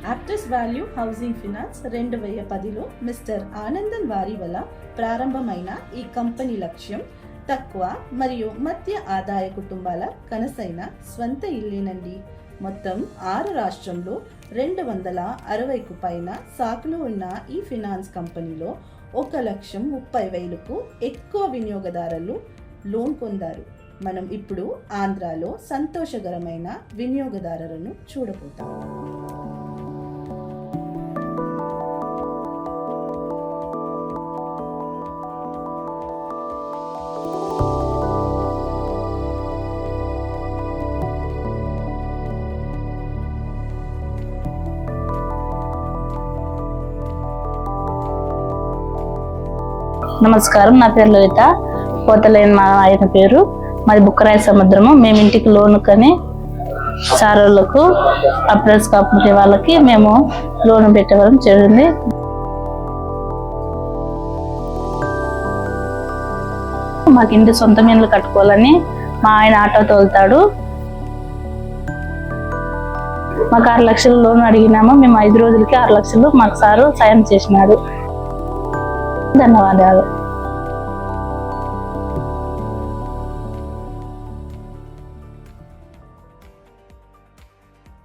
Actors value housing finance 2010లో mister Anandan వారి వల్ల ప్రారంభమైన ఈ కంపెనీ లక్ష్యం తక్కువ మరియు మధ్య ఆదాయ కుటుంబాల కనసైన స్వంత ఇల్లేనండి. మొత్తం 6 రాష్ట్రంలో 260కు పైన శాఖలు ఉన్న ఈ ఫినాన్స్ కంపెనీలో 1,30,000కు ఎక్కువ వినియోగదారులు లోన్ పొందారు. మనం ఇప్పుడు ఆంధ్రాలో సంతోషకరమైన వినియోగదారులను చూడబోతాం. నమస్కారం, నా పేరు లలిత. పోతలేని మా ఆయన పేరు. మాది బుక్కరాయ సముద్రము. మేము ఇంటికి లోన్ కని సారోళ్ళకు అప్రెస్ కంపెనీ వాళ్ళకి మేము లోన్ పెట్టవడం జరిగింది. మాకు ఇంటి సొంత ఇల్లు కట్టుకోవాలని మా ఆయన ఆటో తోలుతాడు. మాకు 6 లక్షలు లోన్ అడిగినాము. మేము 5 రోజులకి 6 లక్షలు మాకు సారు సాయం చేసినాడు. ధన్యవాదాలు.